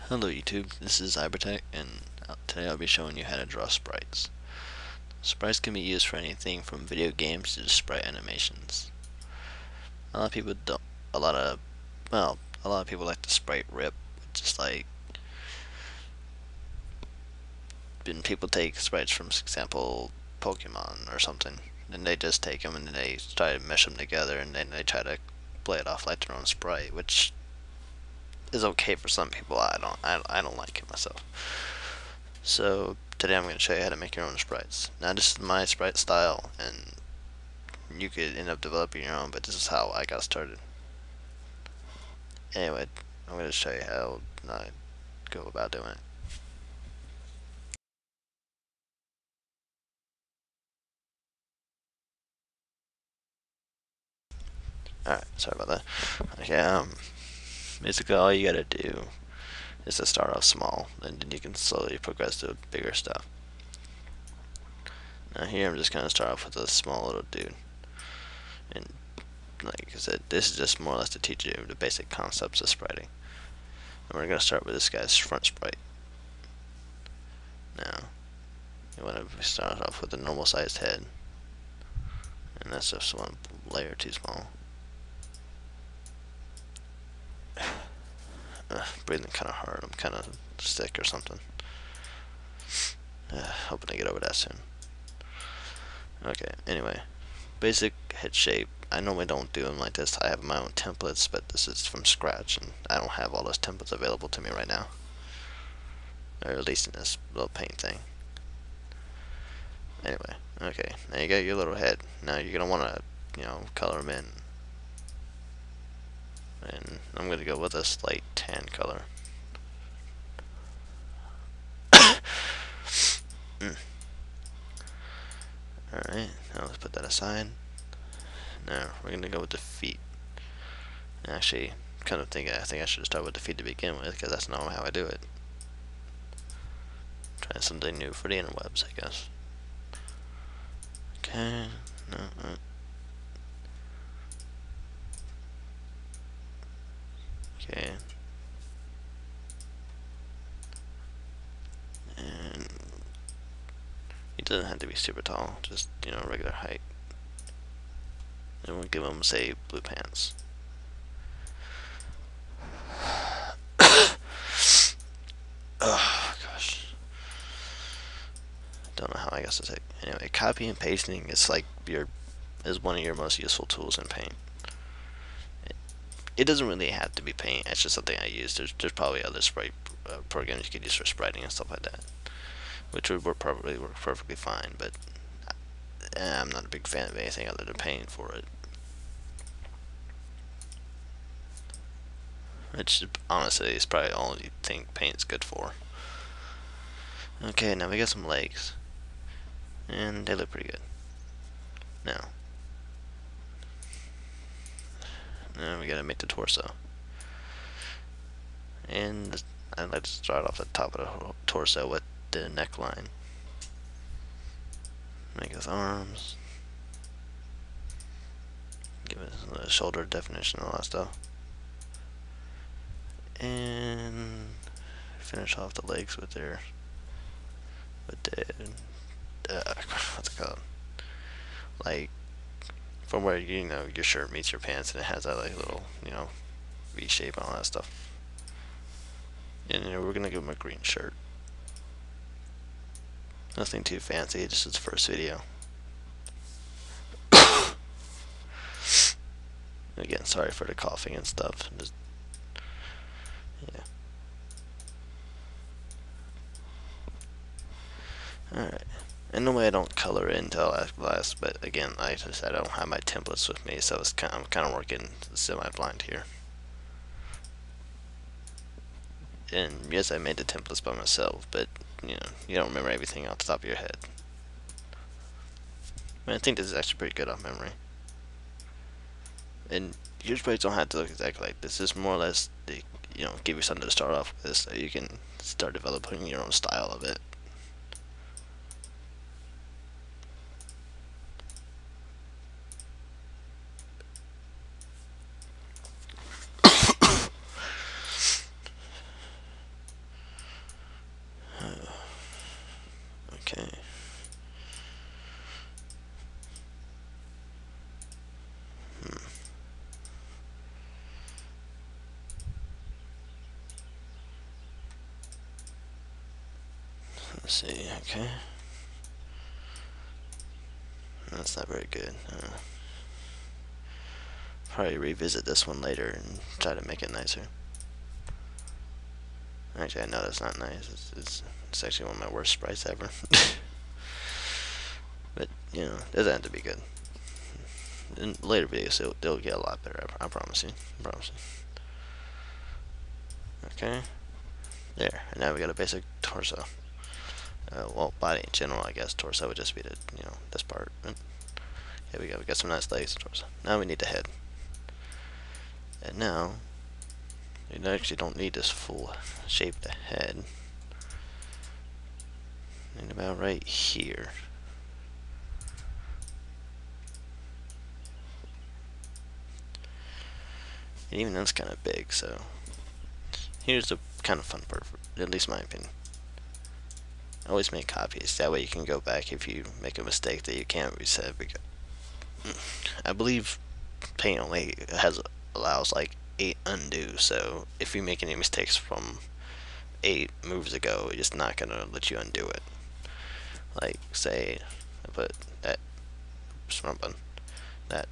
Hello YouTube, this is Cybertech, and today I'll be showing you how to draw sprites. Sprites can be used for anything from video games to sprite animations. A lot of people don't, a lot of people like the sprite rip, which is like, when people take sprites from, for example, Pokemon or something, then they just take them and then they try to mesh them together and then they try to play it off like their own sprite, which is okay for some people. I don't like it myself. So today I'm going to show you how to make your own sprites. Now this is my sprite style, and you could end up developing your own, but this is how I got started. Anyway, I'm going to show you how I go about doing it. Alright, sorry about that. Okay, basically all you gotta do is to start off small, and then you can slowly progress to bigger stuff. Now here I'm just gonna start off with a small little dude. And like I said, this is just more or less to teach you the basic concepts of spriting. And we're gonna start with this guy's front sprite. Now, you want to start off with a normal sized head, and that's just one layer too small. Breathing kind of hard. I'm kind of sick or something. Hoping to get over that soon. Okay, anyway, basic head shape. I normally don't do them like this. I have my own templates, but this is from scratch, and I don't have all those templates available to me right now, or at least in this little paint thing. Anyway, okay, now you got your little head. Now you're gonna want to, color them in. And I'm gonna go with a slight tan color. Alright, now let's put that aside. Now we're gonna go with the feet. Actually, kind of think I think I should start with the feet to begin with, because that's not how I do it. Trying something new for the interwebs, I guess. Okay, no. Okay. And it doesn't have to be super tall, just, regular height. And we'll give him, say, blue pants. Oh, gosh. Don't know how I guess to say. Anyway, copy and pasting is like is one of your most useful tools in Paint. It doesn't really have to be Paint. It's just something I use. There's probably other sprite programs you could use for spriting and stuff like that, which would probably work perfectly fine. But I'm not a big fan of anything other than Paint for it. Which honestly is probably the only thing Paint's good for. Okay, now we got some legs, and they look pretty good. Now we gotta make the torso, and I'd like to start off the top of the torso with the neckline. Make his arms, give it a shoulder definition and all that stuff, and finish off the legs with the what's it called? Like from where your shirt meets your pants, and it has that like little V shape and all that stuff. And we're gonna give him a green shirt. Nothing too fancy, just his first video. Again, sorry for the coughing and stuff. Yeah. Alright. And normally I don't color it until last, but again, I don't have my templates with me, so I'm kind of working semi-blind here. And yes, I made the templates by myself, but you don't remember everything off the top of your head. But I think this is actually pretty good off memory. And your sprites don't have to look exactly like this. It's more or less to, give you something to start off with, so you can start developing your own style of it. Let's see, okay. That's not very good. Probably revisit this one later and try to make it nicer. Actually, I know that's not nice. It's actually one of my worst sprites ever. But, you know, it doesn't have to be good. In later videos, they'll get a lot better, I promise you. I promise you. Okay. There. And now we got a basic torso. Well, body in general, I guess. Torso would just be the, you know, this part. But here we go. We got some nice legs and torso. Now we need the head. And now, you actually don't need this full shaped head. And about right here. And even that's kind of big, so here's the kind of fun part, at least my opinion. Always make copies, that way you can go back if you make a mistake that you can't reset. Because I believe Paint only allows like 8 undo, so if you make any mistakes from 8 moves ago, it's not gonna let you undo it. Like, say I put that wrong button. That.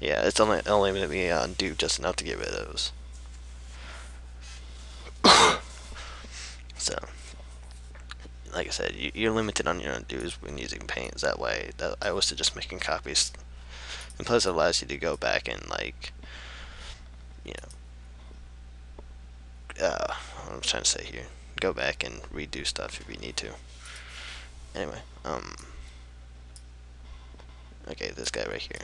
Yeah, it's only let me undo just enough to get rid of those. So, like I said, you're limited on your undos when using Paint. That way, I was just making copies, and plus it allows you to go back and, like, you know, what I'm trying to say here, go back and redo stuff if you need to. Anyway, okay, this guy right here.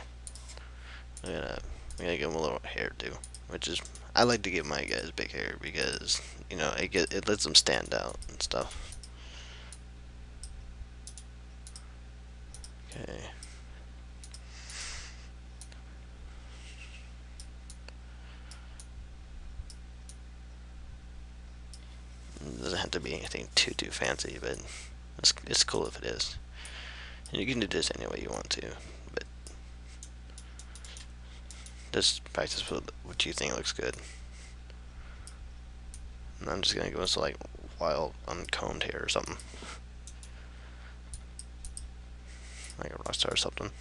I'm gonna give him a little hairdo, which is, I like to give my guys big hair because, you know, it lets them stand out and stuff. Okay. It doesn't have to be anything too fancy, but it's cool if it is. And you can do this any way you want to, but just practice with what you think looks good. And I'm just gonna go into like wild uncombed hair or something, like a rock star or something.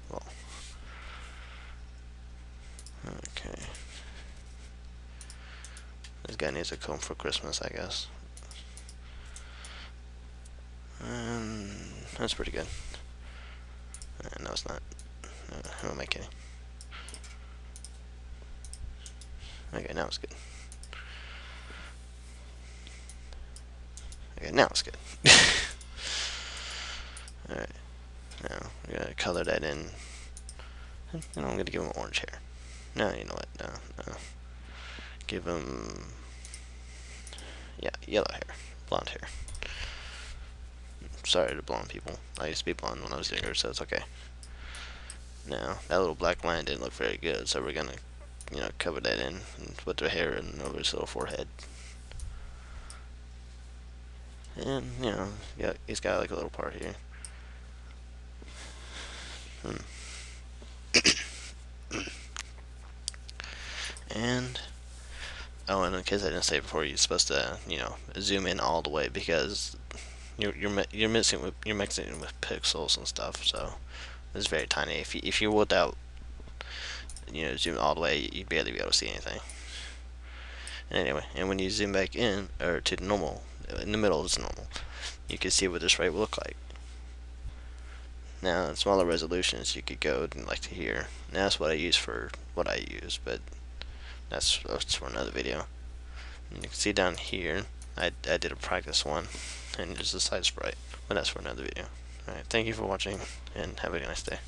Well, okay. This guy needs a comb for Christmas, I guess. And that's pretty good. No, it's not. Who am I kidding? Okay, now it's good. Okay, now it's good. Alright. Now, we're gonna color that in. And I'm gonna give him orange hair. No, you know what? No. Give him, yeah, yellow hair. Blonde hair. Sorry to blonde people. I used to be blonde when I was younger, so it's okay. Now, that little black line didn't look very good, so we're gonna, you know, cover that in and put the hair in over his little forehead. And, you know, yeah, he's got like a little part here. And, oh, and in case I didn't say before, you're supposed to, you know, zoom in all the way because you're mixing with pixels and stuff, so it's very tiny. If you without, you know, zoom all the way, you'd barely be able to see anything. And anyway, and when you zoom back in or to normal, in the middle is normal, you can see what this sprite will look like. Now, in smaller resolutions, you could go to like to here. Now that's what I use for what I use, but that's for another video. And you can see down here, I did a practice one, and there's a side sprite, but that's for another video. Alright, thank you for watching, and have a nice day.